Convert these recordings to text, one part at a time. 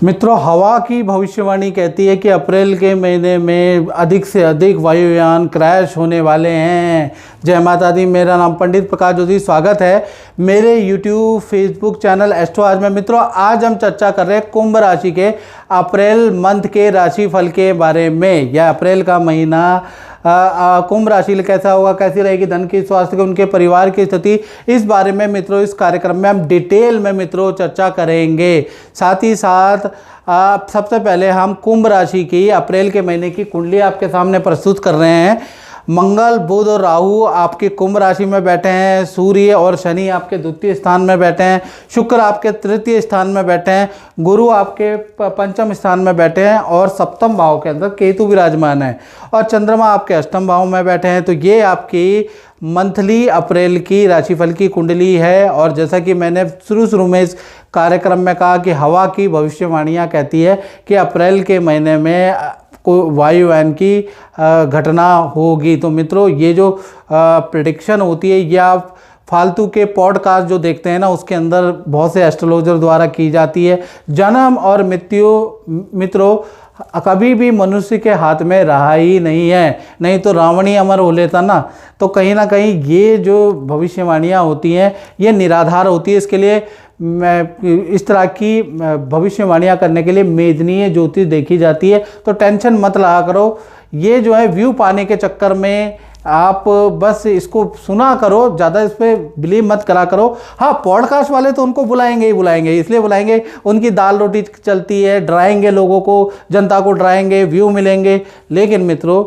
मित्रों, हवा की भविष्यवाणी कहती है कि अप्रैल के महीने में अधिक से अधिक वायुयान क्रैश होने वाले हैं। जय माता दी। मेरा नाम पंडित प्रकाश जोशी। स्वागत है मेरे यूट्यूब फेसबुक चैनल एस्ट्रो आज में। मित्रों, आज हम चर्चा कर रहे हैं कुंभ राशि के अप्रैल मंथ के राशिफल के बारे में। यह अप्रैल का महीना कुंभ राशि कैसा होगा, कैसी रहेगी, धन की, स्वास्थ्य की, उनके परिवार की स्थिति, इस बारे में मित्रों इस कार्यक्रम में हम डिटेल में मित्रों चर्चा करेंगे। साथ ही साथ सबसे पहले हम कुंभ राशि की अप्रैल के महीने की कुंडली आपके सामने प्रस्तुत कर रहे हैं। मंगल, बुध और राहु आपके कुंभ राशि में बैठे हैं। सूर्य और शनि आपके द्वितीय स्थान में बैठे हैं। शुक्र आपके तृतीय स्थान में बैठे हैं। गुरु आपके पंचम स्थान में बैठे हैं और सप्तम भाव के अंदर केतु विराजमान है और चंद्रमा आपके अष्टम भाव में बैठे हैं। तो ये आपकी मंथली अप्रैल की राशिफल की कुंडली है। और जैसा कि मैंने शुरू में इस कार्यक्रम में कहा कि हवा की भविष्यवाणियाँ कहती है कि अप्रैल के महीने में को वायुयान की घटना होगी। तो मित्रों, ये जो प्रेडिक्शन होती है ये आप फालतू के पॉडकास्ट जो देखते हैं ना, उसके अंदर बहुत से एस्ट्रोलॉजर द्वारा की जाती है। जन्म और मृत्यु मित्रों कभी भी मनुष्य के हाथ में रहा ही नहीं है, नहीं तो रावण ही अमर हो लेता ना। तो कहीं ना कहीं ये जो भविष्यवाणियाँ होती हैं ये निराधार होती है। इसके लिए इस तरह की भविष्यवाणियाँ करने के लिए मेदनीय ज्योतिष देखी जाती है। तो टेंशन मत लगा करो। ये जो है व्यू पाने के चक्कर में आप बस इसको सुना करो, ज़्यादा इस पर बिलीव मत करा करो। हाँ, पॉडकास्ट वाले तो उनको बुलाएंगे ही बुलाएंगे, इसलिए बुलाएंगे उनकी दाल रोटी चलती है, डराएंगे लोगों को, जनता को डराएंगे, व्यू मिलेंगे। लेकिन मित्रों,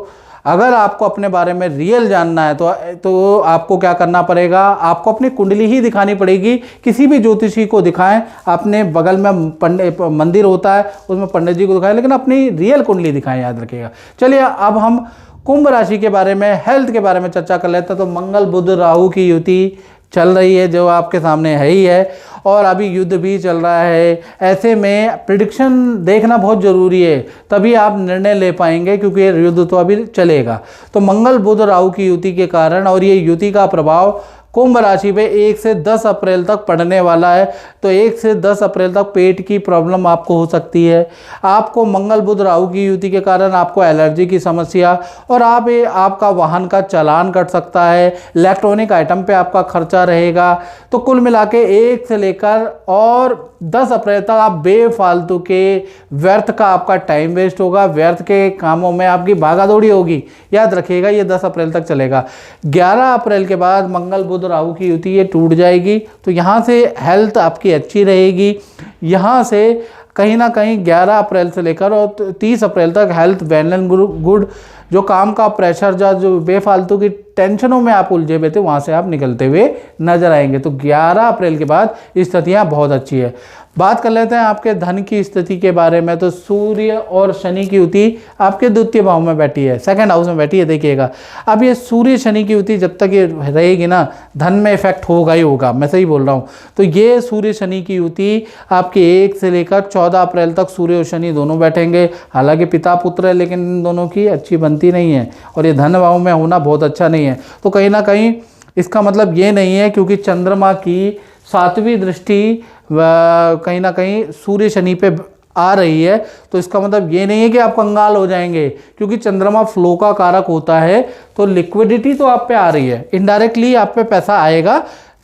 अगर आपको अपने बारे में रियल जानना है तो आपको क्या करना पड़ेगा, आपको अपनी कुंडली ही दिखानी पड़ेगी। किसी भी ज्योतिषी को दिखाएं, अपने बगल में मंदिर होता है उसमें पंडित जी को दिखाएं, लेकिन अपनी रियल कुंडली दिखाएं, याद रखिएगा। चलिए अब हम कुंभ राशि के बारे में, हेल्थ के बारे में चर्चा कर लेते हैं। तो मंगल बुध राहु की युति चल रही है जो आपके सामने है ही है, और अभी युद्ध भी चल रहा है। ऐसे में प्रिडिक्शन देखना बहुत ज़रूरी है, तभी आप निर्णय ले पाएंगे, क्योंकि ये युद्ध तो अभी चलेगा। तो मंगल बुध राहु की युति के कारण, और ये युति का प्रभाव कुंभ राशि पे 1 से 10 अप्रैल तक पड़ने वाला है। तो 1 से 10 अप्रैल तक पेट की प्रॉब्लम आपको हो सकती है। आपको मंगल बुध राहु की युति के कारण आपको एलर्जी की समस्या, और आपका वाहन का चालान कट सकता है। इलेक्ट्रॉनिक आइटम पे आपका खर्चा रहेगा। तो कुल मिला के 1 से लेकर और 10 अप्रैल तक आप बेफालतू के व्यर्थ का आपका टाइम वेस्ट होगा, व्यर्थ के कामों में आपकी भागा दौड़ी होगी। याद रखिएगा, ये 10 अप्रैल तक चलेगा। 11 अप्रैल के बाद मंगल बुध राहु की युति ये टूट जाएगी। तो यहाँ से हेल्थ आपकी अच्छी रहेगी। यहाँ से कहीं ना कहीं 11 अप्रैल से लेकर और 30 अप्रैल तक हेल्थ वेल एंड गुड। जो काम का प्रेशर, जो बेफालतू की टेंशनों में आप उलझे हुए थे, वहाँ से आप निकलते हुए नजर आएंगे। तो 11 अप्रैल के बाद स्थितियाँ बहुत अच्छी है। बात कर लेते हैं आपके धन की स्थिति के बारे में। तो सूर्य और शनि की युति आपके द्वितीय भाव में बैठी है, सेकंड हाउस में बैठी है। देखिएगा, अब ये सूर्य शनि की युति जब तक ये रहेगी ना, धन में इफेक्ट होगा ही होगा, मैं सही बोल रहा हूँ। तो ये सूर्य शनि की युति आपके 1 से लेकर 14 अप्रैल तक सूर्य और शनि दोनों बैठेंगे। हालांकि पिता पुत्र है, लेकिन इन दोनों की अच्छी बनती नहीं है, और ये धन भाव में होना बहुत अच्छा नहीं है। तो कहीं ना कहीं इसका मतलब ये नहीं है, क्योंकि चंद्रमा की 7वीं दृष्टि कहीं ना कहीं सूर्य शनि पे आ रही है। तो इसका मतलब ये नहीं है कि आप कंगाल हो जाएंगे, क्योंकि चंद्रमा फ्लो का कारक होता है। तो लिक्विडिटी तो आप पे आ रही है, इनडायरेक्टली आप पे पैसा आएगा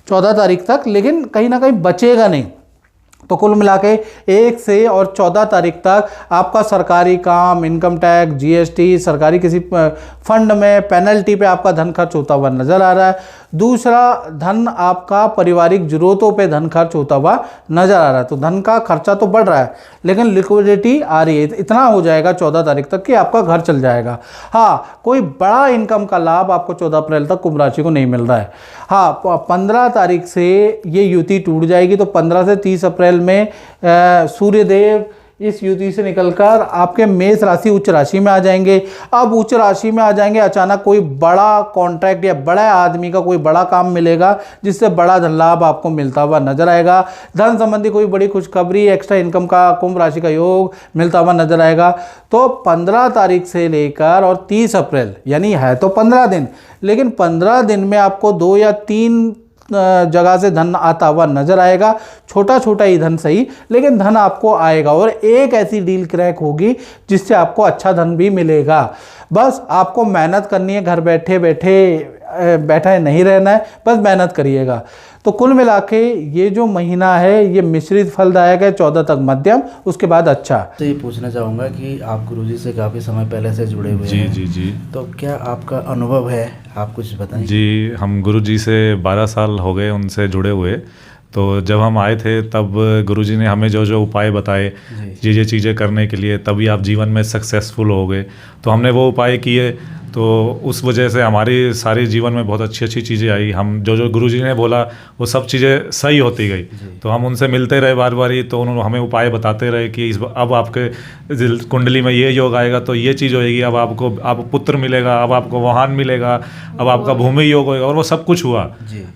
14 तारीख तक, लेकिन कहीं ना कहीं बचेगा नहीं। तो कुल मिला के 1 से और 14 तारीख तक आपका सरकारी काम, इनकम टैक्स, जीएसटी, सरकारी किसी फंड में पेनल्टी पे आपका धन खर्च होता हुआ नजर आ रहा है। दूसरा, धन आपका पारिवारिक जरूरतों पे धन खर्च होता हुआ नजर आ रहा है। तो धन का खर्चा तो बढ़ रहा है, लेकिन लिक्विडिटी आ रही है। इतना हो जाएगा 14 तारीख तक कि आपका घर चल जाएगा। हाँ, कोई बड़ा इनकम का लाभ आपको 14 अप्रैल तक कुंभ राशि को नहीं मिल रहा है। हाँ, 15 तारीख से ये युति टूट जाएगी। तो 15 से 30 अप्रैल में सूर्यदेव इस युति से निकलकर आपके मेष राशि उच्च राशि में आ जाएंगे। अब उच्च राशि में आ जाएंगे, अचानक कोई बड़ा कॉन्ट्रैक्ट या बड़ा आदमी का कोई बड़ा काम मिलेगा, जिससे बड़ा धन लाभ आपको मिलता हुआ नजर आएगा। धन संबंधी कोई बड़ी खुशखबरी, एक्स्ट्रा इनकम का कुंभ राशि का योग मिलता हुआ नजर आएगा। तो 15 तारीख से लेकर और 30 अप्रैल, यानी है तो 15 दिन, लेकिन 15 दिन में आपको 2 या 3 जगह से धन आता हुआ नजर आएगा। छोटा छोटा ही धन सही, लेकिन धन आपको आएगा और एक ऐसी डील क्रैक होगी जिससे आपको अच्छा धन भी मिलेगा। बस आपको मेहनत करनी है, घर बैठे बैठे नहीं रहना है, बस मेहनत करिएगा। तो कुल मिला के ये जो महीना है ये मिश्रित फलदायक है, 14 तक मध्यम, उसके बाद अच्छा। तो ये पूछना चाहूँगा कि आप गुरुजी से काफ़ी समय पहले से जुड़े हुए हैं। जी। तो क्या आपका अनुभव है, आप कुछ बताएं। जी, हम गुरुजी से 12 साल हो गए उनसे जुड़े हुए। तो जब हम आए थे तब गुरुजी ने हमें जो जो उपाय बताए ये चीज़ें करने के लिए, तभी आप जीवन में सक्सेसफुल होगे। तो हमने वो उपाय किए, तो उस वजह से हमारी सारी जीवन में बहुत अच्छी अच्छी चीज़ें आई। हम जो जो गुरुजी ने बोला वो सब चीज़ें सही होती गई। तो हम उनसे मिलते रहे बार बार ही, तो उन्होंने हमें उपाय बताते रहे कि अब आपके कुंडली में ये योग आएगा तो ये चीज़ होएगी, अब आपको पुत्र मिलेगा, अब आपको वाहन मिलेगा, अब आपका भूमि योग होएगा। और वो सब कुछ हुआ।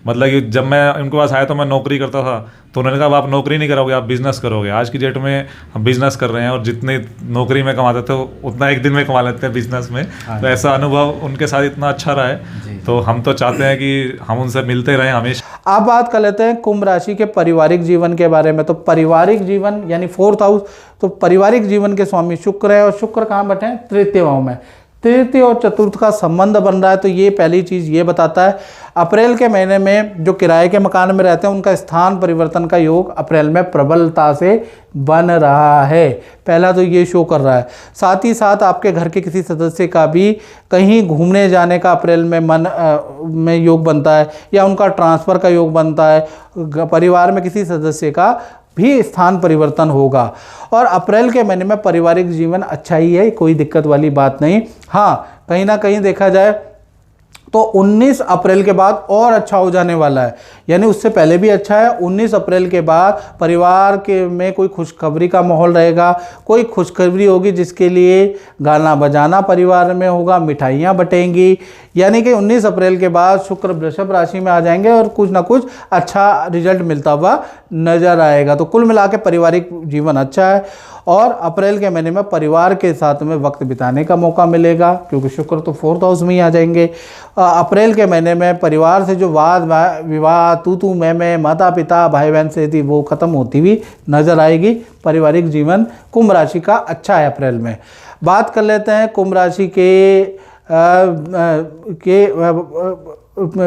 मतलब कि जब मैं उनके पास आया तो मैं नौकरी करता था, तो उन्होंने कहा अब आप नौकरी नहीं करोगे, आप बिज़नेस करोगे। आज की डेट में हम बिज़नेस कर रहे हैं और जितने नौकरी में कमाते थे उतना एक दिन में कमा लेते हैं बिज़नेस में। तो ऐसा अनुभव उनके साथ इतना अच्छा रहा है। तो हम तो चाहते हैं कि हम उनसे मिलते रहें हमेशा। आप बात कर लेते हैं कुंभ राशि के पारिवारिक जीवन के बारे में। तो पारिवारिक जीवन यानी 4th हाउस, तो पारिवारिक जीवन के स्वामी शुक्र है, और शुक्र कहाँ बैठे हैं? तृतीय भाव में। तृतीय और चतुर्थ का संबंध बन रहा है, तो ये पहली चीज़ ये बताता है। अप्रैल के महीने में जो किराए के मकान में रहते हैं उनका स्थान परिवर्तन का योग अप्रैल में प्रबलता से बन रहा है। पहला तो ये शो कर रहा है। साथ ही साथ आपके घर के किसी सदस्य का भी कहीं घूमने जाने का अप्रैल में में योग बनता है, या उनका ट्रांसफ़र का योग बनता है। परिवार में किसी सदस्य का भी स्थान परिवर्तन होगा। और अप्रैल के महीने में पारिवारिक जीवन अच्छा ही है, कोई दिक्कत वाली बात नहीं। हाँ, कहीं ना कहीं देखा जाए तो 19 अप्रैल के बाद और अच्छा हो जाने वाला है, यानी उससे पहले भी अच्छा है। 19 अप्रैल के बाद परिवार के में कोई खुशखबरी का माहौल रहेगा, कोई खुशखबरी होगी जिसके लिए गाना बजाना परिवार में होगा, मिठाइयाँ बटेंगी। यानी कि 19 अप्रैल के बाद शुक्र वृषभ राशि में आ जाएंगे और कुछ ना कुछ अच्छा रिजल्ट मिलता हुआ नजर आएगा। तो कुल मिला के पारिवारिक जीवन अच्छा है, और अप्रैल के महीने में परिवार के साथ में वक्त बिताने का मौका मिलेगा, क्योंकि शुक्र तो 4th हाउस में ही आ जाएंगे। अप्रैल के महीने में परिवार से जो वाद विवाद, तू मैं, माता पिता भाई बहन से थी, वो ख़त्म होती हुई नजर आएगी। पारिवारिक जीवन कुंभ राशि का अच्छा है अप्रैल में। बात कर लेते हैं कुंभ राशि के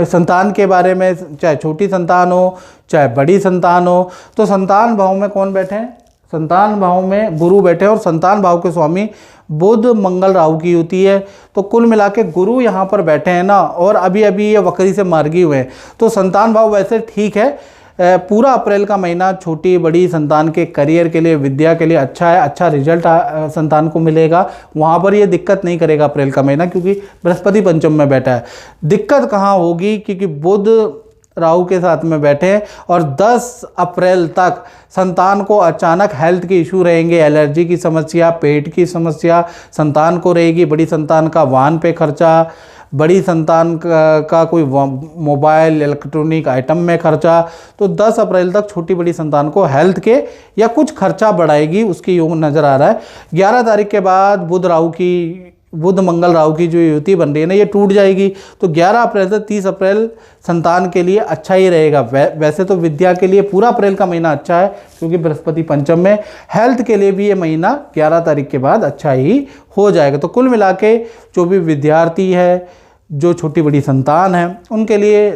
संतान के बारे में, चाहे छोटी संतान हो चाहे बड़ी संतान हो। तो संतान भाव में कौन बैठे हैं? संतान भाव में गुरु बैठे हैं, और संतान भाव के स्वामी बुध मंगल राहु की युति है। तो कुल मिला के गुरु यहाँ पर बैठे हैं ना, और अभी अभी ये वक्री से मार्गी हुए हैं। तो संतान भाव वैसे ठीक है। पूरा अप्रैल का महीना छोटी बड़ी संतान के करियर के लिए, विद्या के लिए अच्छा है। अच्छा रिजल्ट संतान को मिलेगा, वहाँ पर ये दिक्कत नहीं करेगा अप्रैल का महीना, क्योंकि बृहस्पति पंचम में बैठा है। दिक्कत कहाँ होगी? क्योंकि बुध राहु के साथ में बैठे हैं, और 10 अप्रैल तक संतान को अचानक हेल्थ के इशू रहेंगे। एलर्जी की समस्या, पेट की समस्या संतान को रहेगी। बड़ी संतान का वाहन पे खर्चा, बड़ी संतान का कोई मोबाइल इलेक्ट्रॉनिक आइटम में खर्चा। तो 10 अप्रैल तक छोटी बड़ी संतान को हेल्थ के या कुछ खर्चा बढ़ाएगी, उसकी योग नज़र आ रहा है। 11 तारीख के बाद बुध मंगल राहु की जो युति बन रही है ना, ये टूट जाएगी। तो 11 अप्रैल से 30 अप्रैल संतान के लिए अच्छा ही रहेगा। वैसे तो विद्या के लिए पूरा अप्रैल का महीना अच्छा है, क्योंकि बृहस्पति पंचम में। हेल्थ के लिए भी ये महीना 11 तारीख के बाद अच्छा ही हो जाएगा। तो कुल मिला के जो भी विद्यार्थी है, जो छोटी बड़ी संतान है, उनके लिए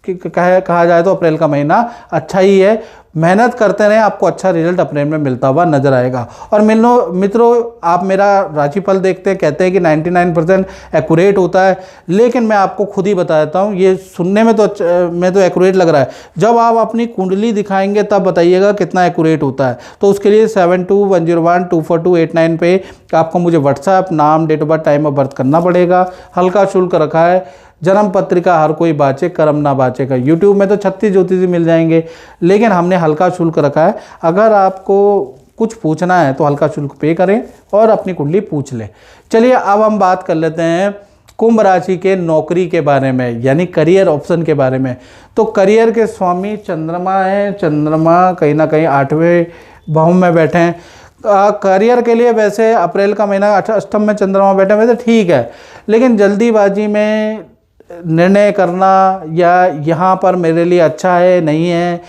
कहा जाए तो अप्रैल का महीना अच्छा ही है। मेहनत करते रहें, आपको अच्छा रिजल्ट अप्रैल में मिलता हुआ नजर आएगा। और मित्रों, आप मेरा राशिफल देखते हैं, कहते हैं कि 99% एक्यूरेट होता है, लेकिन मैं आपको खुद ही बता देता हूँ, ये सुनने में तो एक्यूरेट लग रहा है। जब आप अपनी कुंडली दिखाएंगे तब बताइएगा कितना एक्यूरेट होता है। तो उसके लिए 7210124289 पे आपको मुझे व्हाट्सएप, नाम, date of birth, time of birth करना पड़ेगा। हल्का शुल्क रखा है। जन्म पत्रिका हर कोई बाचे, कर्म ना बाचे का। यूट्यूब में तो 36 ज्योतिषी मिल जाएंगे, लेकिन हमने हल्का शुल्क रखा है। अगर आपको कुछ पूछना है तो हल्का शुल्क पे करें और अपनी कुंडली पूछ लें। चलिए अब हम बात कर लेते हैं कुंभ राशि के नौकरी के बारे में, यानी करियर ऑप्शन के बारे में। तो करियर के स्वामी चंद्रमा हैं। चंद्रमा कहीं ना कहीं 8वें भाव में बैठे हैं। करियर के लिए वैसे अप्रैल का महीना अष्टम में चंद्रमा बैठे वैसे ठीक है, लेकिन जल्दीबाजी में निर्णय करना या यहाँ पर मेरे लिए अच्छा है नहीं है,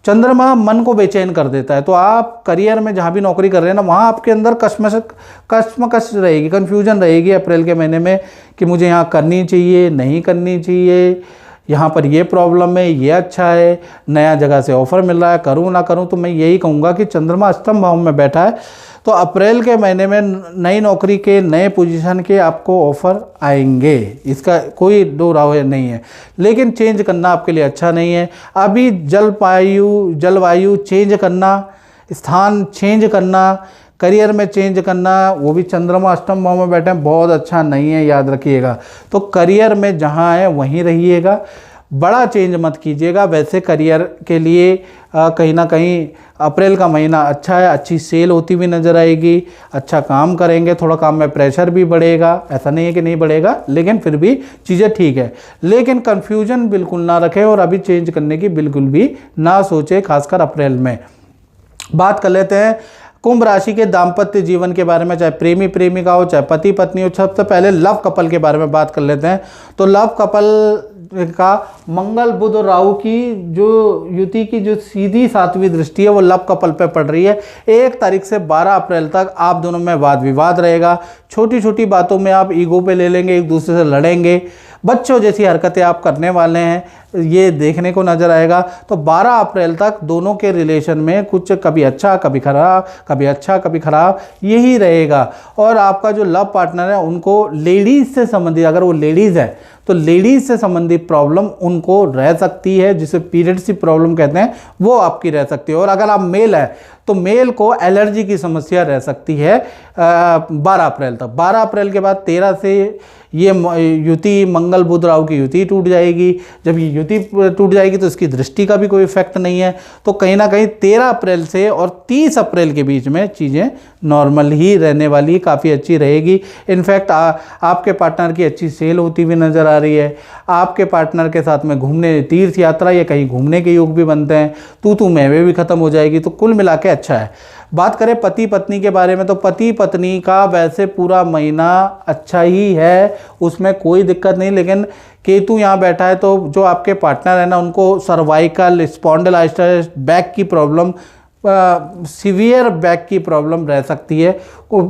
चंद्रमा मन को बेचैन कर देता है। तो आप करियर में जहाँ भी नौकरी कर रहे हैं ना, वहाँ आपके अंदर कश्मकश रहेगी, कन्फ्यूजन रहेगी अप्रैल के महीने में कि मुझे यहाँ करनी चाहिए नहीं करनी चाहिए, यहाँ पर ये प्रॉब्लम है, ये अच्छा है, नया जगह से ऑफ़र मिल रहा है, करूँ ना करूँ। तो मैं यही कहूँगा कि चंद्रमा अष्टम भाव में बैठा है, तो अप्रैल के महीने में नई नौकरी के नए पोजीशन के आपको ऑफ़र आएंगे, इसका कोई दो राय नहीं है। लेकिन चेंज करना आपके लिए अच्छा नहीं है। अभी जलवायु चेंज करना, स्थान चेंज करना, करियर में चेंज करना, वो भी चंद्रमा अष्टम भाव में बैठे हैं, बहुत अच्छा नहीं है, याद रखिएगा। तो करियर में जहाँ है वहीं रहिएगा, बड़ा चेंज मत कीजिएगा। वैसे करियर के लिए कहीं ना कहीं अप्रैल का महीना अच्छा है, अच्छी सेल होती हुई नज़र आएगी, अच्छा काम करेंगे, थोड़ा काम में प्रेशर भी बढ़ेगा, ऐसा नहीं है कि नहीं बढ़ेगा, लेकिन फिर भी चीज़ें ठीक है। लेकिन कन्फ्यूजन बिल्कुल ना रखें और अभी चेंज करने की बिल्कुल भी ना सोचें, खासकर अप्रैल में। बात कर लेते हैं कुंभ राशि के दाम्पत्य जीवन के बारे में, चाहे प्रेमी प्रेमिका हो, चाहे पति पत्नी हो। सबसे पहले लव कपल के बारे में बात कर लेते हैं। तो लव कपल का मंगल बुध और राहु की जो युति की जो सीधी 7वीं दृष्टि है वो लव कपल पे पड़ रही है। 1 तारीख से 12 अप्रैल तक आप दोनों में वाद विवाद रहेगा। छोटी छोटी बातों में आप ईगो पे ले लेंगे, एक दूसरे से लड़ेंगे, बच्चों जैसी हरकतें आप करने वाले हैं, ये देखने को नज़र आएगा। तो 12 अप्रैल तक दोनों के रिलेशन में कुछ कभी अच्छा कभी खराब, कभी अच्छा कभी खराब, यही रहेगा। और आपका जो लव पार्टनर है उनको लेडीज़ से संबंधित, अगर वो लेडीज़ है तो लेडीज़ से संबंधित प्रॉब्लम उनको रह सकती है, जिसे पीरियड्स की प्रॉब्लम कहते हैं, वो आपकी रह सकती है। और अगर आप मेल है तो मेल को एलर्जी की समस्या रह सकती है 12 अप्रैल तक। 12 अप्रैल के बाद 13 से ये युति मंगल बुध राहु की युति टूट जाएगी। जब ये युति टूट जाएगी तो इसकी दृष्टि का भी कोई इफेक्ट नहीं है। तो कहीं ना कहीं 13 अप्रैल से और 30 अप्रैल के बीच में चीज़ें नॉर्मल ही रहने वाली, काफ़ी अच्छी रहेगी। इनफैक्ट आपके पार्टनर की अच्छी सेल होती हुई नज़र आ रही है। आपके पार्टनर के साथ में घूमने, तीर्थ यात्रा या कहीं घूमने के योग भी बनते हैं। तू मैं भी ख़त्म हो जाएगी। तो कुल मिला के अच्छा है। बात करें पति पत्नी के बारे में, तो पति पत्नी का वैसे पूरा महीना अच्छा ही है, उसमें कोई दिक्कत नहीं। लेकिन केतु यहाँ बैठा है तो जो आपके पार्टनर है ना, उनको सर्वाइकल स्पॉन्डिलाइटिस, बैक की प्रॉब्लम, सीवियर बैक की प्रॉब्लम रह सकती है।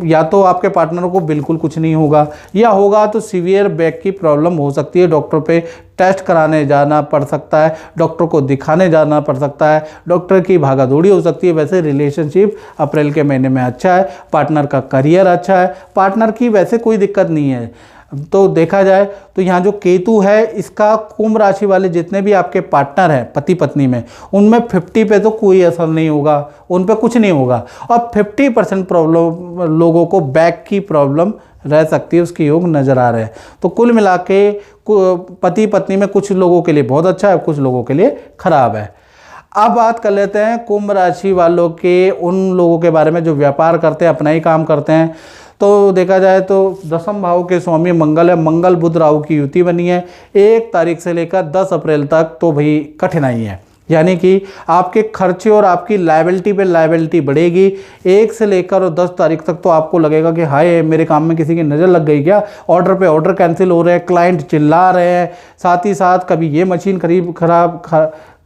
या तो आपके पार्टनर को बिल्कुल कुछ नहीं होगा, या होगा तो सीवियर बैक की प्रॉब्लम हो सकती है। डॉक्टर पे टेस्ट कराने जाना पड़ सकता है, डॉक्टर को दिखाने जाना पड़ सकता है, डॉक्टर की भागादौड़ी हो सकती है। वैसे रिलेशनशिप अप्रैल के महीने में अच्छा है, पार्टनर का करियर अच्छा है, पार्टनर की वैसे कोई दिक्कत नहीं है। तो देखा जाए तो यहाँ जो केतु है, इसका कुंभ राशि वाले जितने भी आपके पार्टनर हैं पति पत्नी में, उनमें 50 पे तो कोई असर नहीं होगा, उन पे कुछ नहीं होगा। और 50% प्रॉब्लम लोगों को बैक की प्रॉब्लम रह सकती है, उसके योग नज़र आ रहे हैं। तो कुल मिला के पति पत्नी में कुछ लोगों के लिए बहुत अच्छा है, कुछ लोगों के लिए खराब है। अब बात कर लेते हैं कुंभ राशि वालों के, उन लोगों के बारे में जो व्यापार करते हैं, अपना ही काम करते हैं। तो देखा जाए तो 10वें भाव के स्वामी मंगल है, मंगल बुध राहु की युति बनी है। 1 तारीख से लेकर 10 अप्रैल तक तो भाई कठिनाई है, यानी कि आपके खर्चे और आपकी लायबिलिटी पे लायबिलिटी बढ़ेगी। 1 से लेकर और 10 तारीख तक तो आपको लगेगा कि हाय मेरे काम में किसी की नज़र लग गई क्या, ऑर्डर पे ऑर्डर कैंसिल हो रहे हैं, क्लाइंट चिल्ला रहे हैं, साथ ही साथ कभी ये मशीन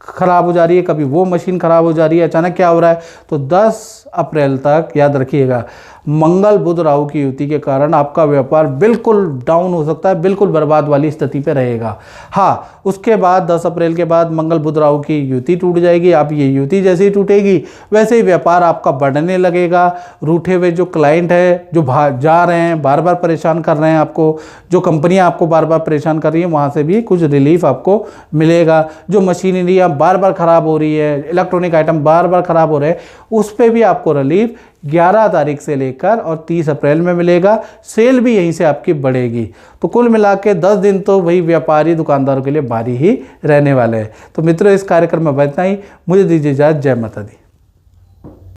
खराब हो जा रही है, कभी वो मशीन खराब हो जा रही है, अचानक क्या हो रहा है। तो 10 अप्रैल तक याद रखिएगा, मंगल बुध राहु की युति के कारण आपका व्यापार बिल्कुल डाउन हो सकता है, बिल्कुल बर्बाद वाली स्थिति पे रहेगा। हाँ, उसके बाद 10 अप्रैल के बाद मंगल बुध राहु की युति टूट जाएगी। आप ये युति जैसे ही टूटेगी वैसे ही व्यापार आपका बढ़ने लगेगा। रूठे हुए जो क्लाइंट है, जो जा रहे हैं, बार बार परेशान कर रहे हैं आपको, जो कंपनियां आपको बार बार परेशान कर रही हैं, वहाँ से भी कुछ रिलीफ आपको मिलेगा। जो मशीनरी बार बार ख़राब हो रही है, इलेक्ट्रॉनिक आइटम बार बार ख़राब हो रहे हैं, उस पर भी आपको रिलीफ 11 तारीख से लेकर और 30 अप्रैल में मिलेगा। सेल भी यहीं से आपकी बढ़ेगी। तो कुल मिला के 10 दिन तो वही व्यापारी दुकानदारों के लिए भारी ही रहने वाले हैं। तो मित्रों, इस कार्यक्रम में इतना ही। मुझे दीजिए इजाज़त। जय माता दी।